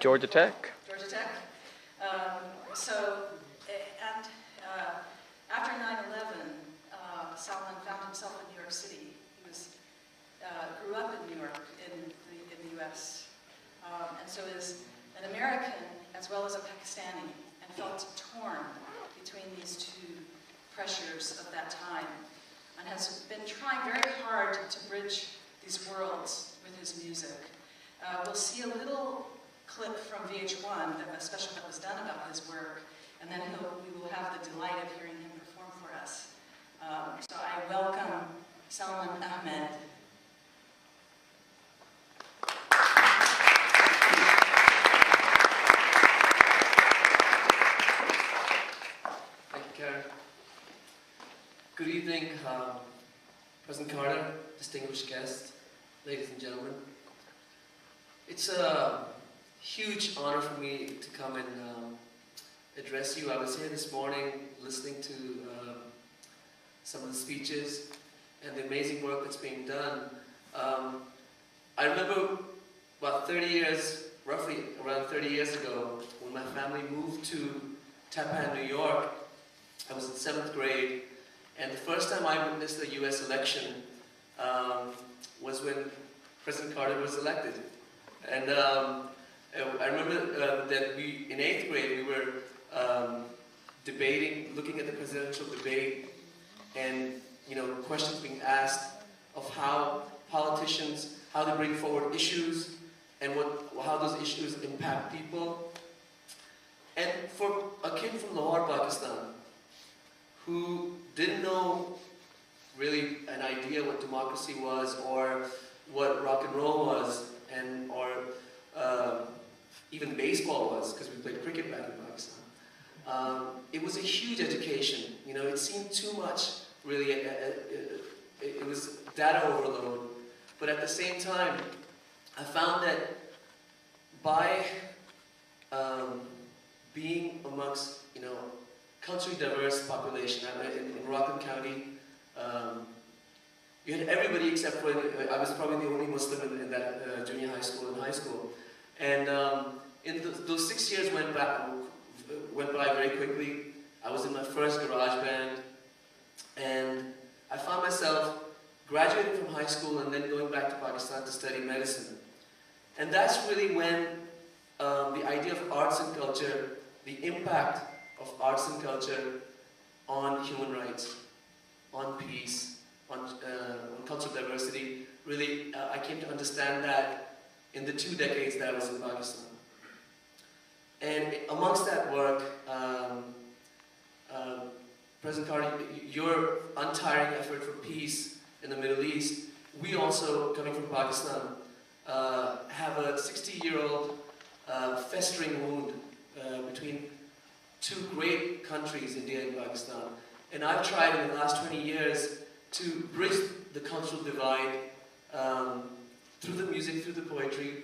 Georgia Tech. Georgia Tech. After 9/11, Salman found himself in New York City. He grew up in New York, in the U.S., and so is an American as well as a Pakistani, and felt torn between these two pressures of that time, and has been trying very hard to bridge these worlds with his music. We'll see a little clip from VH1, a special that was done about his work, and then we will have the delight of hearing him perform for us. So I welcome Salman Ahmed. Thank you, Karen. Good evening, President Carter, distinguished guests, ladies and gentlemen. It's a huge honor for me to come and address you. I was here this morning listening to some of the speeches and the amazing work that's being done. I remember about 30 years, roughly around 30 years ago, when my family moved to Tappan, New York. I was in 7th grade, and the first time I witnessed the US election was when President Carter was elected. And I remember that in 8th grade, we were debating, looking at the presidential debate, and questions being asked of how politicians, how they bring forward issues, and how those issues impact people. And for a kid from Lahore, Pakistan, who didn't know really an idea what democracy was, or what rock and roll was, or even baseball was, because we played cricket back in Pakistan. It was a huge education. It seemed too much, really. It was data overload. But at the same time, I found that by being amongst, culturally diverse population, in Rockland County, you had everybody except for, I was probably the only Muslim in that junior high school and high school. And those 6 years went by very quickly. I was in my first garage band, and I found myself graduating from high school and then going back to Pakistan to study medicine. And that's really when the idea of arts and culture, the impact of arts and culture on human rights, on peace, on cultural diversity, really, I came to understand that in the 2 decades that I was in Pakistan. And amongst that work, President Carter, your untiring effort for peace in the Middle East, we also, coming from Pakistan, have a 60-year-old festering wound between two great countries, India and Pakistan. And I've tried in the last 20 years to bridge the cultural divide through the music, through the poetry,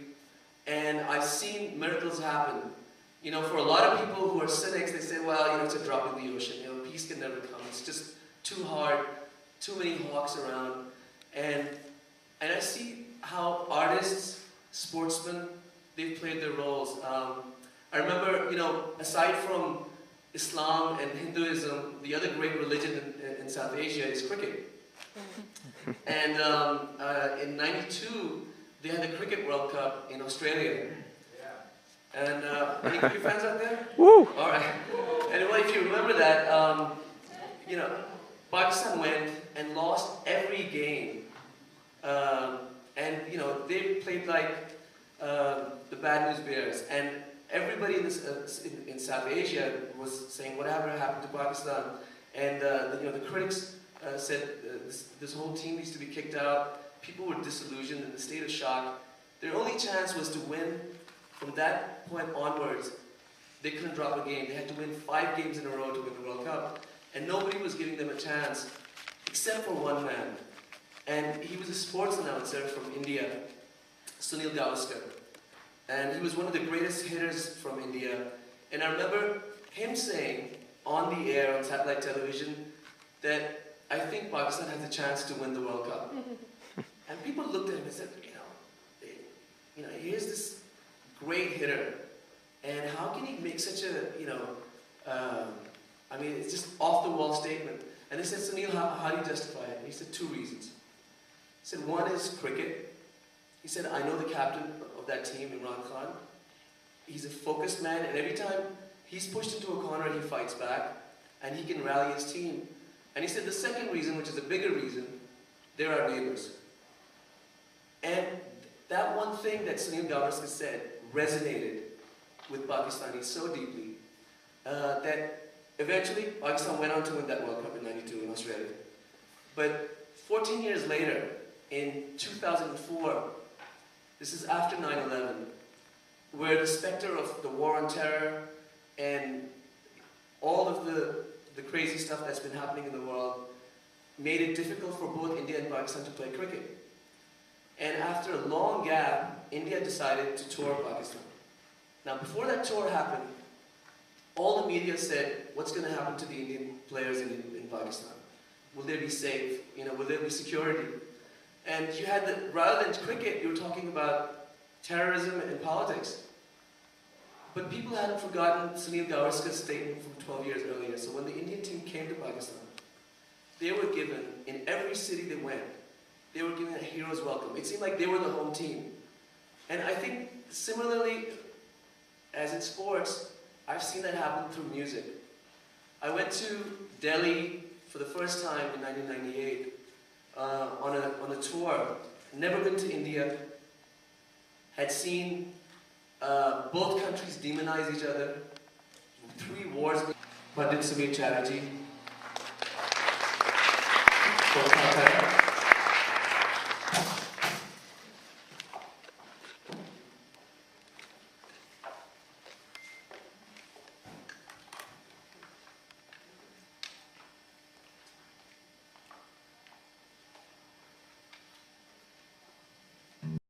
and I've seen miracles happen. For a lot of people who are cynics, they say, well, it's a drop in the ocean. Peace can never come. It's just too hard, too many hawks around. And I see how artists, sportsmen, they've played their roles. I remember, aside from Islam and Hinduism, the other great religion in South Asia is cricket. And in '92, they had the Cricket World Cup in Australia. And any cricket fans out there? Woo! All right. And well, if you remember that, Pakistan went and lost every game. And they played like the Bad News Bears. And everybody in South Asia was saying, whatever happened to Pakistan? And the critics said this whole team needs to be kicked out. People were disillusioned in a state of shock. Their only chance was to win. From that point onwards, they couldn't drop a game. They had to win 5 games in a row to win the World Cup. And nobody was giving them a chance, except for one man. And he was a sports announcer from India, Sunil Gavaskar. And he was one of the greatest hitters from India. And I remember him saying on the air on satellite television that I think Pakistan has a chance to win the World Cup. And people looked at him and said, here's this great hitter And how can he make such a, I mean, it's just off-the-wall statement. And they said, Sunil, how do you justify it? And he said 2 reasons. He said, one is cricket. He said, I know the captain of that team, Imran Khan. He's a focused man, and every time he's pushed into a corner, he fights back, and he can rally his team. And he said the second reason, which is a bigger reason, they're our neighbors. And that one thing that Sunil Gavaskar said resonated with Pakistanis so deeply that eventually Pakistan went on to win that World Cup in '92 in Australia. But 14 years later, in 2004, this is after 9/11, where the specter of the war on terror and all of the crazy stuff that's been happening in the world made it difficult for both India and Pakistan to play cricket. And after a long gap, India decided to tour Pakistan. Now, before that tour happened, all the media said, what's going to happen to the Indian players in Pakistan? Will they be safe? Will there be security? And you had rather than cricket, you were talking about terrorism and politics. But people hadn't forgotten Sunil Gavaskar's statement from 12 years earlier. So when the Indian team came to Pakistan, they were given, in every city they went, they were given a hero's welcome. It seemed like they were the home team. And I think similarly, as in sports, I've seen that happen through music. I went to Delhi for the first time in 1998 on a tour. Never been to India. Had seen both countries demonize each other. 3 wars. Pandit Samir Chatterjee from Calcutta.